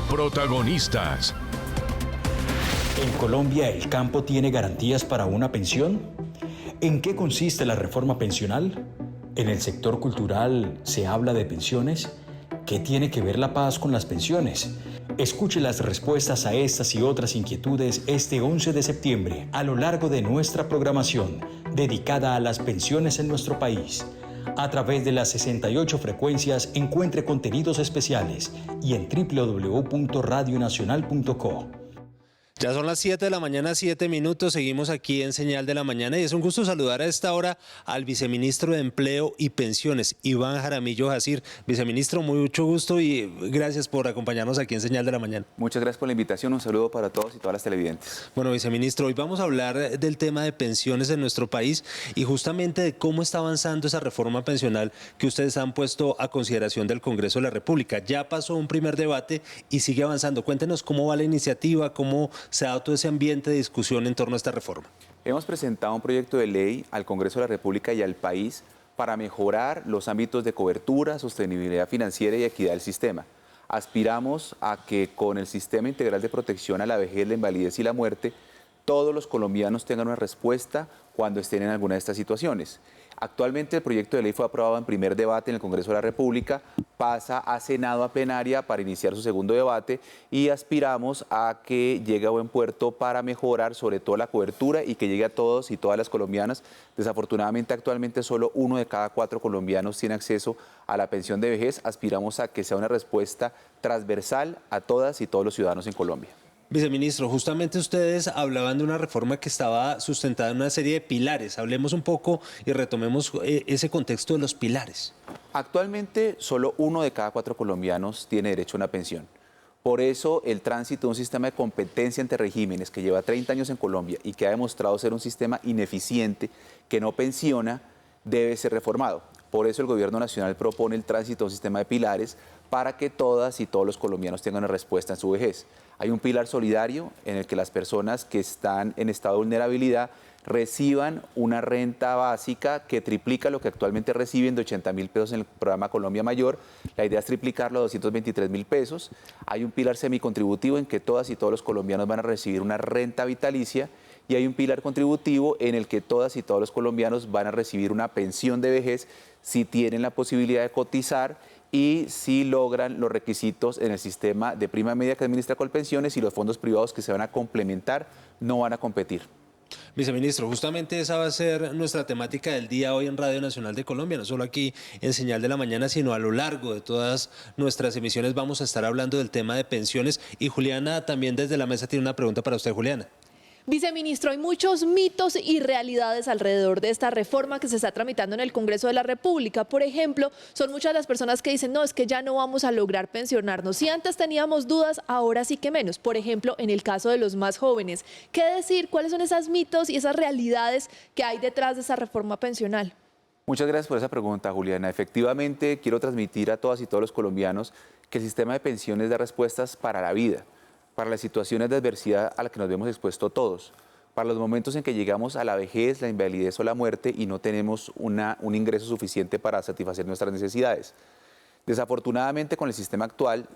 Protagonistas. ¿En Colombia el campo tiene garantías para una pensión? ¿En qué consiste la reforma pensional? ¿En el sector cultural se habla de pensiones? ¿Qué tiene que ver la paz con las pensiones? Escuche las respuestas a estas y otras inquietudes este 11 de septiembre a lo largo de nuestra programación dedicada a las pensiones en nuestro país. A través de las 68 frecuencias encuentre contenidos especiales y en www.radionacional.co. Ya son las 7 de la mañana, 7 minutos, seguimos aquí en Señal de la Mañana y es un gusto saludar a esta hora al viceministro de Empleo y Pensiones, Iván Jaramillo Jacir. Viceministro, mucho gusto y gracias por acompañarnos aquí en Señal de la Mañana. Muchas gracias por la invitación, un saludo para todos y todas las televidentes. Bueno, viceministro, hoy vamos a hablar del tema de pensiones en nuestro país y justamente de cómo está avanzando esa reforma pensional que ustedes han puesto a consideración del Congreso de la República. Ya pasó un primer debate y sigue avanzando. Cuéntenos cómo va la iniciativa, cómo se ha dado todo ese ambiente de discusión en torno a esta reforma. Hemos presentado un proyecto de ley al Congreso de la República y al país para mejorar los ámbitos de cobertura, sostenibilidad financiera y equidad del sistema. Aspiramos a que con el Sistema Integral de Protección a la Vejez, la Invalidez y la Muerte, todos los colombianos tengan una respuesta cuando estén en alguna de estas situaciones. Actualmente el proyecto de ley fue aprobado en primer debate en el Congreso de la República, pasa a Senado a plenaria para iniciar su segundo debate y aspiramos a que llegue a buen puerto para mejorar sobre todo la cobertura y que llegue a todos y todas las colombianas. Desafortunadamente actualmente solo 1 de cada 4 colombianos tiene acceso a la pensión de vejez. Aspiramos a que sea una respuesta transversal a todas y todos los ciudadanos en Colombia. Viceministro, justamente ustedes hablaban de una reforma que estaba sustentada en una serie de pilares. Hablemos un poco y retomemos ese contexto de los pilares. Actualmente, solo 1 de cada 4 colombianos tiene derecho a una pensión. Por eso, el tránsito de un sistema de competencia entre regímenes que lleva 30 años en Colombia y que ha demostrado ser un sistema ineficiente, que no pensiona, debe ser reformado. Por eso el Gobierno Nacional propone el tránsito a un sistema de pilares para que todas y todos los colombianos tengan una respuesta en su vejez. Hay un pilar solidario en el que las personas que están en estado de vulnerabilidad reciban una renta básica que triplica lo que actualmente reciben de 80.000 pesos en el programa Colombia Mayor. La idea es triplicarlo a 223.000 pesos. Hay un pilar semicontributivo en que todas y todos los colombianos van a recibir una renta vitalicia y hay un pilar contributivo en el que todas y todos los colombianos van a recibir una pensión de vejez si tienen la posibilidad de cotizar y si logran los requisitos en el sistema de prima media que administra Colpensiones, y los fondos privados que se van a complementar no van a competir. Viceministro, justamente esa va a ser nuestra temática del día hoy en Radio Nacional de Colombia, no solo aquí en Señal de la Mañana, sino a lo largo de todas nuestras emisiones vamos a estar hablando del tema de pensiones. Y Juliana también desde la mesa tiene una pregunta para usted, Juliana. Viceministro, hay muchos mitos y realidades alrededor de esta reforma que se está tramitando en el Congreso de la República. Por ejemplo, son muchas las personas que dicen, no, es que ya no vamos a lograr pensionarnos. Si antes teníamos dudas, ahora sí que menos. Por ejemplo, en el caso de los más jóvenes. ¿Qué decir? ¿Cuáles son esos mitos y esas realidades que hay detrás de esa reforma pensional? Muchas gracias por esa pregunta, Juliana. Efectivamente, quiero transmitir a todas y todos los colombianos que el sistema de pensiones da respuestas para la vida, para las situaciones de adversidad a las que nos vemos expuestos todos, para los momentos en que llegamos a la vejez, la invalidez o la muerte y no tenemos un ingreso suficiente para satisfacer nuestras necesidades. Desafortunadamente, con el sistema actual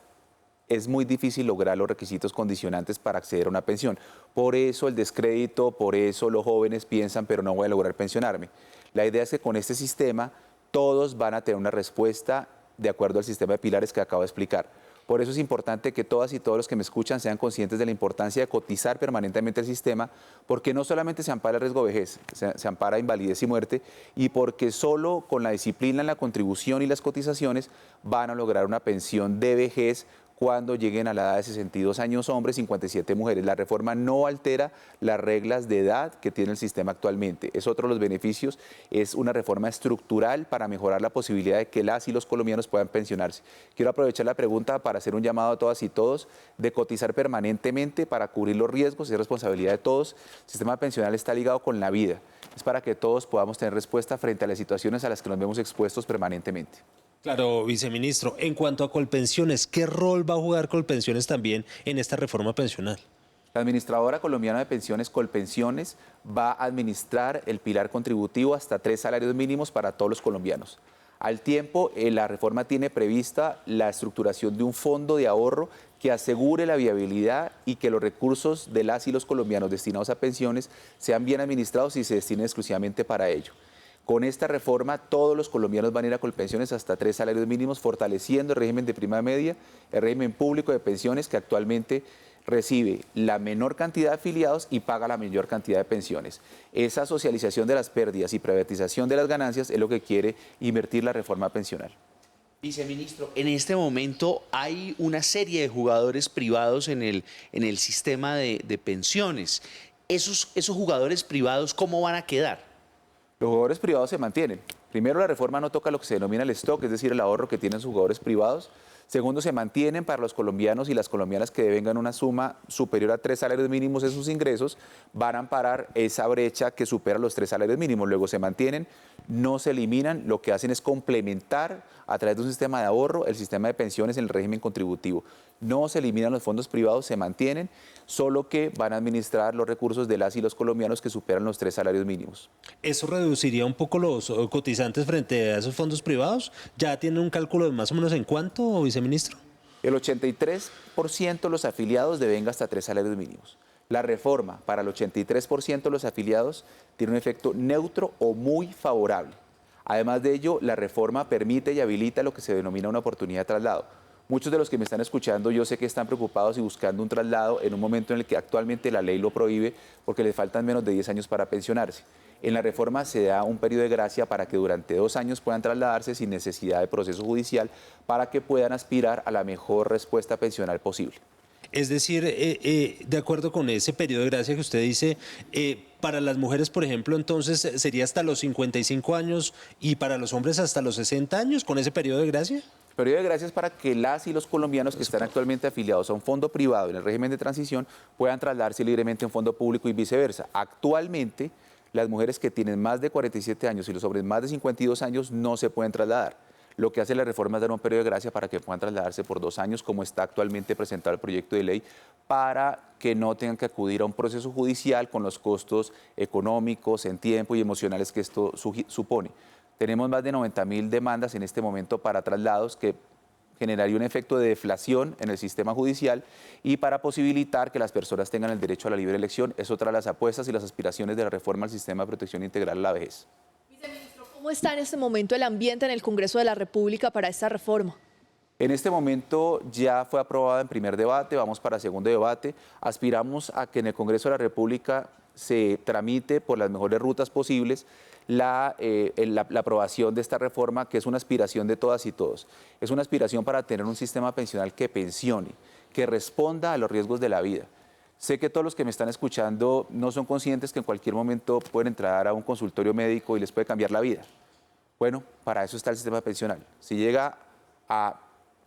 es muy difícil lograr los requisitos condicionantes para acceder a una pensión. Por eso el descrédito, por eso los jóvenes piensan, pero no voy a lograr pensionarme. La idea es que con este sistema todos van a tener una respuesta de acuerdo al sistema de pilares que acabo de explicar. Por eso es importante que todas y todos los que me escuchan sean conscientes de la importancia de cotizar permanentemente el sistema, porque no solamente se ampara el riesgo de vejez, se ampara invalidez y muerte, y porque solo con la disciplina en la contribución y las cotizaciones van a lograr una pensión de vejez cuando lleguen a la edad de 62 años hombres, 57 mujeres. La reforma no altera las reglas de edad que tiene el sistema actualmente. Es otro de los beneficios, es una reforma estructural para mejorar la posibilidad de que las y los colombianos puedan pensionarse. Quiero aprovechar la pregunta para hacer un llamado a todas y todos de cotizar permanentemente para cubrir los riesgos, es responsabilidad de todos. El sistema pensional está ligado con la vida, es para que todos podamos tener respuesta frente a las situaciones a las que nos vemos expuestos permanentemente. Claro, viceministro, en cuanto a Colpensiones, ¿qué rol va a jugar Colpensiones también en esta reforma pensional? La Administradora Colombiana de Pensiones, Colpensiones, va a administrar el pilar contributivo hasta 3 salarios mínimos para todos los colombianos. Al tiempo, la reforma tiene prevista la estructuración de un fondo de ahorro que asegure la viabilidad y que los recursos de las y los colombianos destinados a pensiones sean bien administrados y se destinen exclusivamente para ello. Con esta reforma, todos los colombianos van a ir a Colpensiones hasta 3 salarios mínimos, fortaleciendo el régimen de prima media, el régimen público de pensiones que actualmente recibe la menor cantidad de afiliados y paga la mayor cantidad de pensiones. Esa socialización de las pérdidas y privatización de las ganancias es lo que quiere invertir la reforma pensional. Viceministro, en este momento hay una serie de jugadores privados en el sistema de pensiones. ¿Esos jugadores privados cómo van a quedar? Los jugadores privados se mantienen. Primero, la reforma no toca lo que se denomina el stock, es decir, el ahorro que tienen sus jugadores privados. Segundo, se mantienen para los colombianos y las colombianas que devengan una suma superior a 3 salarios mínimos en sus ingresos, van a amparar esa brecha que supera los 3 salarios mínimos. Luego se mantienen, no se eliminan, lo que hacen es complementar a través de un sistema de ahorro el sistema de pensiones en el régimen contributivo. No se eliminan los fondos privados, se mantienen, solo que van a administrar los recursos de las y los colombianos que superan los 3 salarios mínimos. ¿Eso reduciría un poco los cotizantes frente a esos fondos privados? ¿Ya tienen un cálculo de más o menos en cuánto, viceministro? El 83% de los afiliados devenga hasta 3 salarios mínimos. La reforma para el 83% de los afiliados tiene un efecto neutro o muy favorable. Además de ello, la reforma permite y habilita lo que se denomina una oportunidad de traslado. Muchos de los que me están escuchando, yo sé que están preocupados y buscando un traslado en un momento en el que actualmente la ley lo prohíbe porque les faltan menos de 10 años para pensionarse. En la reforma se da un periodo de gracia para que durante 2 años puedan trasladarse sin necesidad de proceso judicial para que puedan aspirar a la mejor respuesta pensional posible. Es decir, de acuerdo con ese periodo de gracia que usted dice, para las mujeres, por ejemplo, entonces sería hasta los 55 años y para los hombres hasta los 60 años con ese periodo de gracia. El periodo de gracia es para que las y los colombianos que están actualmente afiliados a un fondo privado en el régimen de transición puedan trasladarse libremente a un fondo público y viceversa. Actualmente, las mujeres que tienen más de 47 años y los hombres más de 52 años no se pueden trasladar. Lo que hace la reforma es dar un periodo de gracia para que puedan trasladarse por 2 años, como está actualmente presentado el proyecto de ley, para que no tengan que acudir a un proceso judicial con los costos económicos, en tiempo y emocionales que esto supone. Tenemos más de 90.000 demandas en este momento para traslados que generaría un efecto de deflación en el sistema judicial y para posibilitar que las personas tengan el derecho a la libre elección. Es otra de las apuestas y las aspiraciones de la reforma al sistema de protección integral a la vejez. ¿Cómo está en este momento el ambiente en el Congreso de la República para esta reforma? En este momento ya fue aprobada en primer debate, vamos para segundo debate. Aspiramos a que en el Congreso de la República se tramite por las mejores rutas posibles la aprobación de esta reforma, que es una aspiración de todas y todos. Es una aspiración para tener un sistema pensional que pensione, que responda a los riesgos de la vida. Sé que todos los que me están escuchando no son conscientes que en cualquier momento pueden entrar a un consultorio médico y les puede cambiar la vida. Bueno, para eso está el sistema pensional. Si llega a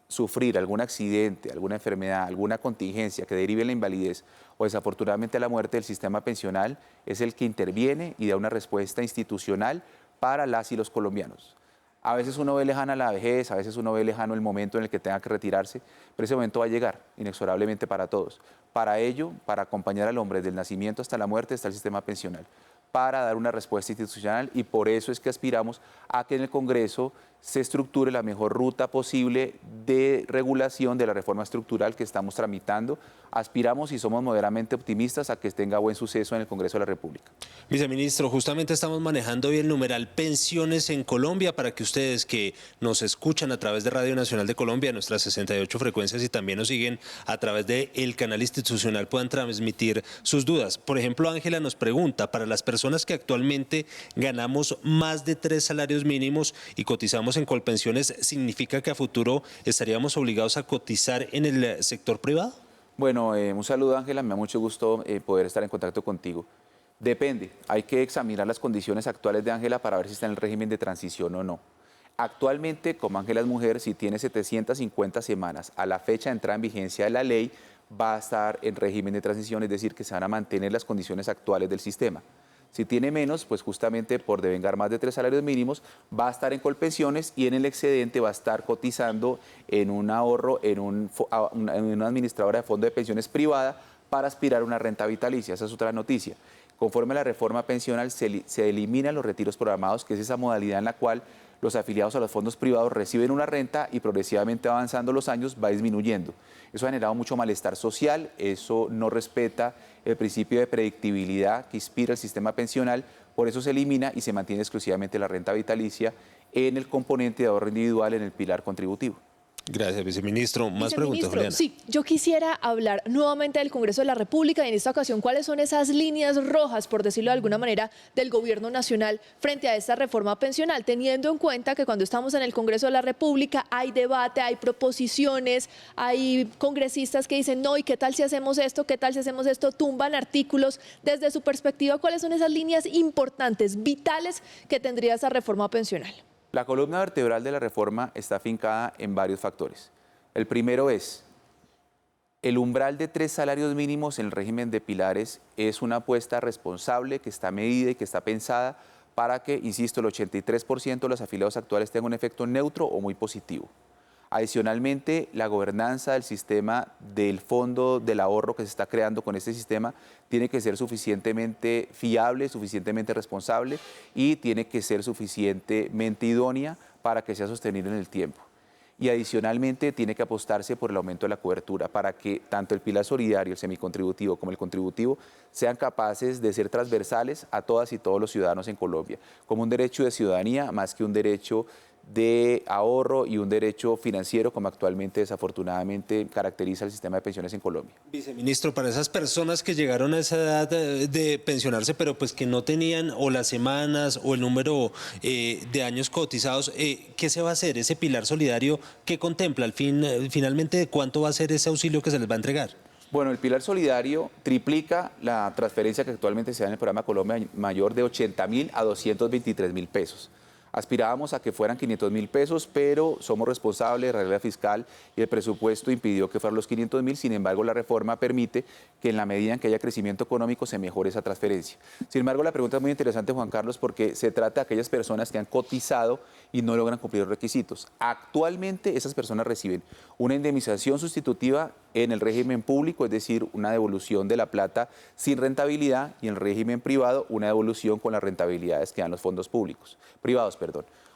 sufrir algún accidente, alguna enfermedad, alguna contingencia que derive en la invalidez o desafortunadamente a la muerte, el sistema pensional es el que interviene y da una respuesta institucional para las y los colombianos. A veces uno ve lejana la vejez, a veces uno ve lejano el momento en el que tenga que retirarse, pero ese momento va a llegar inexorablemente para todos. Para ello, para acompañar al hombre desde el nacimiento hasta la muerte, está el sistema pensional, para dar una respuesta institucional, y por eso es que aspiramos a que en el Congreso se estructure la mejor ruta posible de regulación de la reforma estructural que estamos tramitando. Aspiramos y somos moderadamente optimistas a que tenga buen suceso en el Congreso de la República. Viceministro, justamente estamos manejando hoy el numeral pensiones en Colombia para que ustedes que nos escuchan a través de Radio Nacional de Colombia, nuestras 68 frecuencias, y también nos siguen a través del canal institucional, puedan transmitir sus dudas. Por ejemplo, Ángela nos pregunta, para las personas que actualmente ganamos más de 3 salarios mínimos y cotizamos en Colpensiones, ¿significa que a futuro estaríamos obligados a cotizar en el sector privado? Bueno, un saludo, Ángela, me da mucho gusto poder estar en contacto contigo. Depende, hay que examinar las condiciones actuales de Ángela para ver si está en el régimen de transición o no. Actualmente, como Ángela es mujer, si tiene 750 semanas a la fecha de entrada en vigencia de la ley, va a estar en régimen de transición, es decir, que se van a mantener las condiciones actuales del sistema. Si tiene menos, pues justamente por devengar más de 3 salarios mínimos, va a estar en Colpensiones y en el excedente va a estar cotizando en un ahorro, en una administradora de fondo de pensiones privada para aspirar a una renta vitalicia. Esa es otra noticia. Conforme a la reforma pensional se eliminan los retiros programados, que es esa modalidad en la cual los afiliados a los fondos privados reciben una renta y progresivamente avanzando los años va disminuyendo. Eso ha generado mucho malestar social, eso no respeta el principio de predictibilidad que inspira el sistema pensional, por eso se elimina y se mantiene exclusivamente la renta vitalicia en el componente de ahorro individual en el pilar contributivo. Gracias, viceministro. Más preguntas, Viceministro, Juliana. sí, yo quisiera hablar nuevamente del Congreso de la República y en esta ocasión cuáles son esas líneas rojas, por decirlo de alguna manera, del gobierno nacional frente a esta reforma pensional, teniendo en cuenta que cuando estamos en el Congreso de la República hay debate, hay proposiciones, hay congresistas que dicen no, ¿y qué tal si hacemos esto? ¿Qué tal si hacemos esto? Tumban artículos. Desde su perspectiva, ¿cuáles son esas líneas importantes, vitales que tendría esa reforma pensional? La columna vertebral de la reforma está afincada en varios factores. El primero es, el umbral de 3 salarios mínimos en el régimen de pilares es una apuesta responsable que está medida y que está pensada para que, insisto, el 83% de los afiliados actuales tenga un efecto neutro o muy positivo. Adicionalmente, la gobernanza del sistema del fondo del ahorro que se está creando con este sistema tiene que ser suficientemente fiable, suficientemente responsable y tiene que ser suficientemente idónea para que sea sostenible en el tiempo. Y adicionalmente tiene que apostarse por el aumento de la cobertura para que tanto el pilar solidario, el semicontributivo como el contributivo sean capaces de ser transversales a todas y todos los ciudadanos en Colombia, como un derecho de ciudadanía más que un derecho de ahorro y un derecho financiero como actualmente desafortunadamente caracteriza el sistema de pensiones en Colombia. Viceministro, para esas personas que llegaron a esa edad de pensionarse, pero pues que no tenían o las semanas o el número de años cotizados, ¿qué se va a hacer? Ese pilar solidario, ¿qué contempla? Finalmente, ¿cuánto va a ser ese auxilio que se les va a entregar? Bueno, el pilar solidario triplica la transferencia que actualmente se da en el programa Colombia Mayor de 80.000 a 223.000 pesos. Aspirábamos a que fueran 500.000 pesos, pero somos responsables de la regla fiscal y el presupuesto impidió que fueran los 500.000. Sin embargo, la reforma permite que en la medida en que haya crecimiento económico se mejore esa transferencia. Sin embargo, la pregunta es muy interesante, Juan Carlos, porque se trata de aquellas personas que han cotizado y no logran cumplir los requisitos. Actualmente, esas personas reciben una indemnización sustitutiva en el régimen público, es decir, una devolución de la plata sin rentabilidad, y en el régimen privado una devolución con las rentabilidades que dan los fondos privados.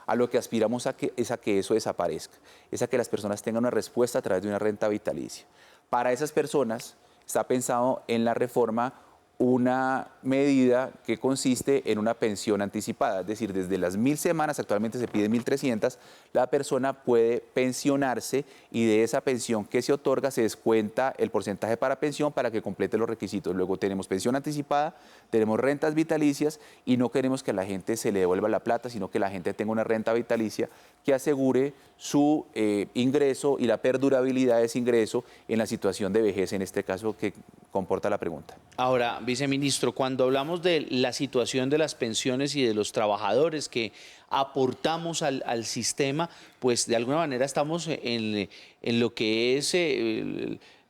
A lo que aspiramos es a que eso desaparezca, es a que las personas tengan una respuesta a través de una renta vitalicia. Para esas personas está pensado en la reforma una medida que consiste en una pensión anticipada, es decir, desde las 1.000 semanas, actualmente se pide 1.300, la persona puede pensionarse y de esa pensión que se otorga se descuenta el porcentaje para pensión para que complete los requisitos. Luego tenemos pensión anticipada, tenemos rentas vitalicias y no queremos que a la gente se le devuelva la plata, sino que la gente tenga una renta vitalicia que asegure su ingreso y la perdurabilidad de ese ingreso en la situación de vejez, en este caso que comporta la pregunta. Ahora, viceministro, cuando hablamos de la situación de las pensiones y de los trabajadores que aportamos al sistema, pues de alguna manera estamos en lo que es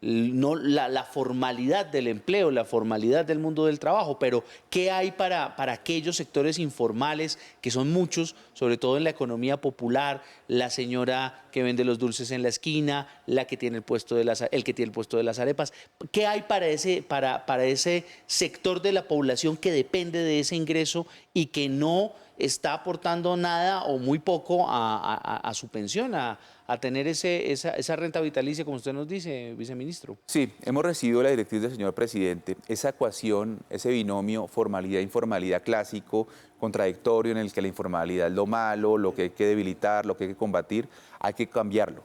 no la formalidad del empleo, la formalidad del mundo del trabajo, pero ¿qué hay para aquellos sectores informales, que son muchos, sobre todo en la economía popular, la señora que vende los dulces en la esquina, la que tiene el que tiene el puesto de las arepas? ¿Qué hay para ese sector de la población que depende de ese ingreso y que no está aportando nada o muy poco a su pensión, a tener esa renta vitalicia, como usted nos dice, viceministro? Sí, hemos recibido la directriz del señor presidente, esa ecuación, ese binomio formalidad-informalidad clásico, contradictorio, en el que la informalidad es lo malo, lo que hay que debilitar, lo que hay que combatir, hay que cambiarlo.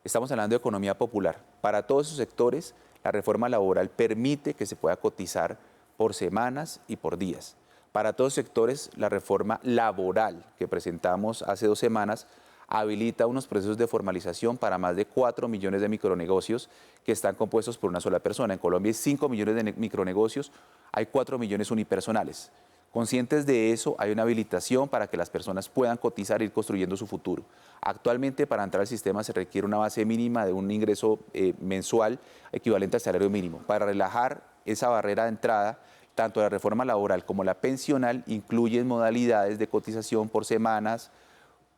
Estamos hablando de economía popular. Para todos esos sectores, la reforma laboral permite que se pueda cotizar por semanas y por días. Para todos sectores, la reforma laboral que presentamos hace 2 semanas habilita unos procesos de formalización para más de 4 millones de micronegocios que están compuestos por una sola persona. En Colombia hay 5 millones de micronegocios, hay 4 millones unipersonales. Conscientes de eso, hay una habilitación para que las personas puedan cotizar e ir construyendo su futuro. Actualmente, para entrar al sistema se requiere una base mínima de un ingreso mensual equivalente al salario mínimo. Para relajar esa barrera de entrada, tanto la reforma laboral como la pensional incluyen modalidades de cotización por semanas,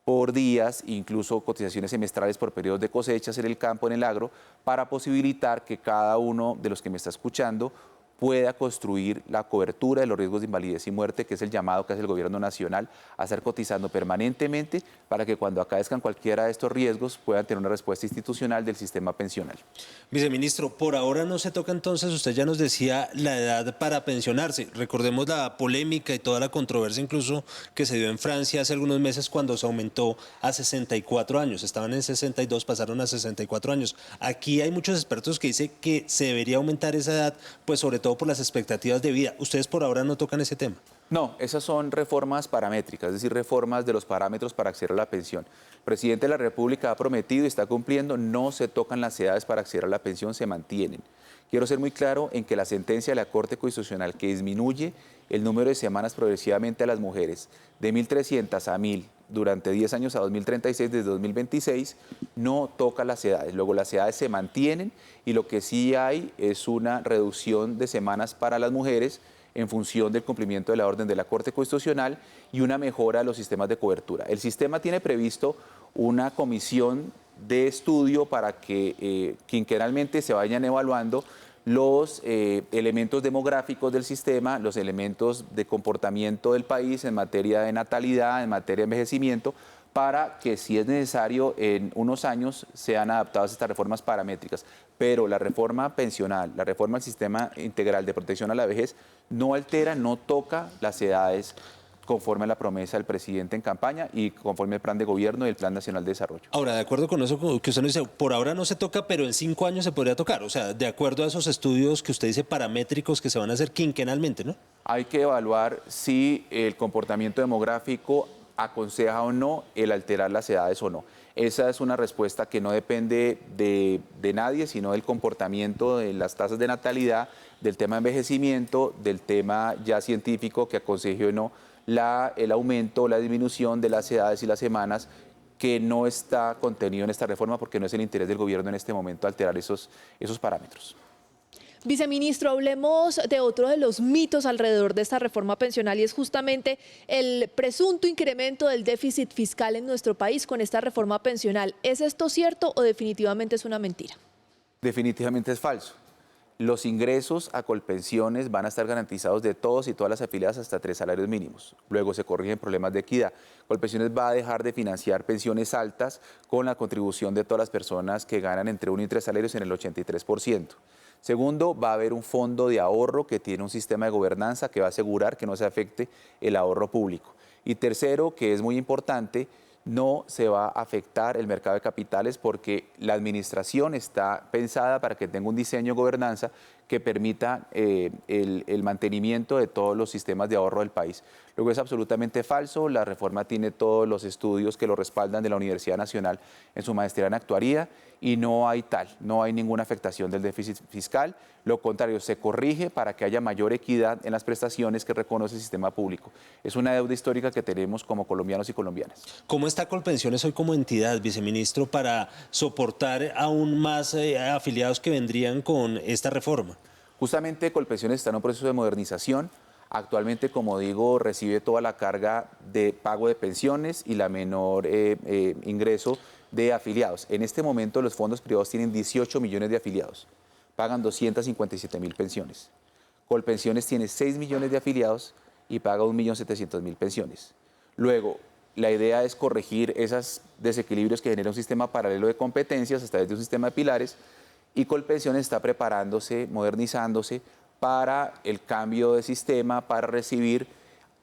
por días, incluso cotizaciones semestrales por periodos de cosechas en el campo, en el agro, para posibilitar que cada uno de los que me está escuchando pueda construir la cobertura de los riesgos de invalidez y muerte, que es el llamado que hace el gobierno nacional a estar cotizando permanentemente para que cuando acaezcan cualquiera de estos riesgos puedan tener una respuesta institucional del sistema pensional. Viceministro, por ahora no se toca entonces, usted ya nos decía la edad para pensionarse. Recordemos la polémica y toda la controversia incluso que se dio en Francia hace algunos meses cuando se aumentó a 64 años. Estaban en 62, pasaron a 64 años. Aquí hay muchos expertos que dicen que se debería aumentar esa edad, pues sobre todo por las expectativas de vida. ¿Ustedes por ahora no tocan ese tema? No, esas son reformas paramétricas, es decir, reformas de los parámetros para acceder a la pensión. El presidente de la República ha prometido y está cumpliendo, no se tocan las edades para acceder a la pensión, se mantienen. Quiero ser muy claro en que la sentencia de la Corte Constitucional que disminuye el número de semanas progresivamente a las mujeres de 1.300 a 1.000 durante 10 años a 2036 desde 2026 no toca las edades. Luego las edades se mantienen y lo que sí hay es una reducción de semanas para las mujeres en función del cumplimiento de la orden de la Corte Constitucional y una mejora de los sistemas de cobertura. El sistema tiene previsto una comisión de estudio para que quinquenalmente se vayan evaluando los elementos demográficos del sistema, los elementos de comportamiento del país en materia de natalidad, en materia de envejecimiento, para que si es necesario en unos años sean adaptadas estas reformas paramétricas. Pero la reforma pensional, la reforma del sistema integral de protección a la vejez no altera, no toca las edades conforme a la promesa del presidente en campaña y conforme al plan de gobierno y el Plan Nacional de Desarrollo. Ahora, de acuerdo con eso que usted nos dice, por ahora no se toca, pero en 5 años se podría tocar. O sea, de acuerdo a esos estudios que usted dice paramétricos que se van a hacer quinquenalmente, ¿no? Hay que evaluar si el comportamiento demográfico aconseja o no el alterar las edades o no. Esa es una respuesta que no depende de nadie, sino del comportamiento de las tasas de natalidad, del tema de envejecimiento, del tema ya científico que aconseje o no el aumento o la disminución de las edades y las semanas, que no está contenido en esta reforma porque no es el interés del gobierno en este momento alterar esos parámetros. Viceministro, hablemos de otro de los mitos alrededor de esta reforma pensional y es justamente el presunto incremento del déficit fiscal en nuestro país con esta reforma pensional. ¿Es esto cierto o definitivamente es una mentira? Definitivamente es falso. Los ingresos a Colpensiones van a estar garantizados de todos y todas las afiliadas hasta 3 salarios mínimos. Luego se corrigen problemas de equidad. Colpensiones va a dejar de financiar pensiones altas con la contribución de todas las personas que ganan entre 1 y 3 salarios en el 83%. Segundo, va a haber un fondo de ahorro que tiene un sistema de gobernanza que va a asegurar que no se afecte el ahorro público. Y tercero, que es muy importante, no se va a afectar el mercado de capitales porque la administración está pensada para que tenga un diseño de gobernanza que permita el mantenimiento de todos los sistemas de ahorro del país. Luego es absolutamente falso, la reforma tiene todos los estudios que lo respaldan de la Universidad Nacional en su maestría en actuaría y no hay ninguna afectación del déficit fiscal. Lo contrario, se corrige para que haya mayor equidad en las prestaciones que reconoce el sistema público. Es una deuda histórica que tenemos como colombianos y colombianas. ¿Cómo está Colpensiones hoy como entidad, viceministro, para soportar aún más afiliados que vendrían con esta reforma? Justamente Colpensiones está en un proceso de modernización. Actualmente, como digo, recibe toda la carga de pago de pensiones y la menor ingreso de afiliados. En este momento los fondos privados tienen 18 millones de afiliados, pagan 257.000 pensiones. Colpensiones tiene 6 millones de afiliados y paga 1.700.000 pensiones. Luego, la idea es corregir esos desequilibrios que genera un sistema paralelo de competencias a través de un sistema de pilares y Colpensiones está preparándose, modernizándose para el cambio de sistema, para recibir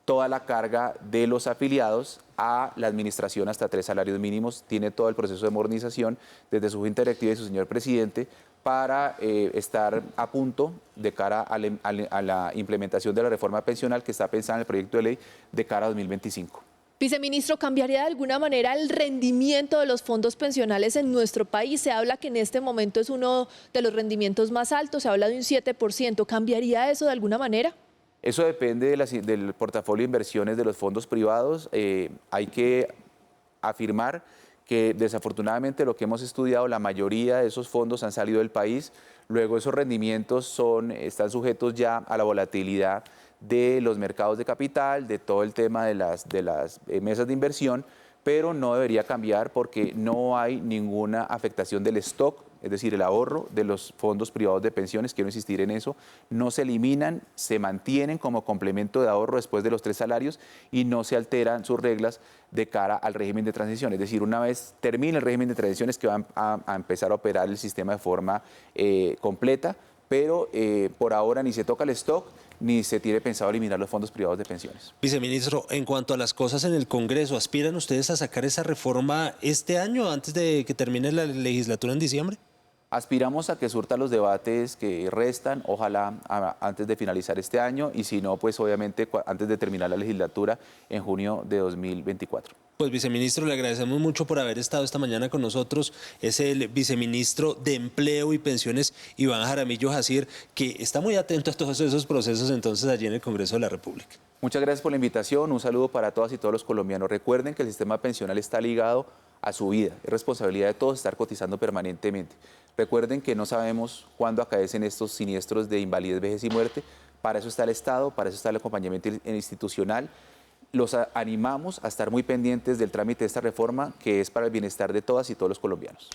toda la carga de los afiliados a la administración hasta 3 salarios mínimos. Tiene todo el proceso de modernización desde su junta directiva y su señor presidente para estar a punto de cara a la implementación de la reforma pensional que está pensada en el proyecto de ley de cara a 2025. Viceministro, ¿cambiaría de alguna manera el rendimiento de los fondos pensionales en nuestro país? Se habla que en este momento es uno de los rendimientos más altos, se habla de un 7%. ¿Cambiaría eso de alguna manera? Eso depende del portafolio de inversiones de los fondos privados. Hay que afirmar que desafortunadamente lo que hemos estudiado, la mayoría de esos fondos han salido del país. Luego esos rendimientos están sujetos ya a la volatilidad de los mercados de capital, de todo el tema de las mesas de inversión, pero no debería cambiar porque no hay ninguna afectación del stock, es es decir, el ahorro de los fondos privados de pensiones, quiero insistir en eso, no se eliminan, se mantienen como complemento de ahorro después de los 3 salarios y no se alteran sus reglas de cara al régimen de transición. Es decir, una vez termine el régimen de transición es que va a empezar a operar el sistema de forma completa, pero por ahora ni se toca el stock ni se tiene pensado eliminar los fondos privados de pensiones. Viceministro, en cuanto a las cosas en el Congreso, ¿aspiran ustedes a sacar esa reforma este año, antes de que termine la legislatura en diciembre? Aspiramos a que surta los debates que restan, ojalá antes de finalizar este año, y si no, pues obviamente antes de terminar la legislatura en junio de 2024. Pues viceministro, le agradecemos mucho por haber estado esta mañana con nosotros. Es el viceministro de Empleo y Pensiones, Iván Jaramillo Jacir, que está muy atento a todos esos procesos entonces allí en el Congreso de la República. Muchas gracias por la invitación, un saludo para todas y todos los colombianos. Recuerden que el sistema pensional está ligado a su vida, es responsabilidad de todos estar cotizando permanentemente. Recuerden que no sabemos cuándo acaecen estos siniestros de invalidez, vejez y muerte. Para eso está el Estado, para eso está el acompañamiento institucional. Los animamos a estar muy pendientes del trámite de esta reforma, que es para el bienestar de todas y todos los colombianos.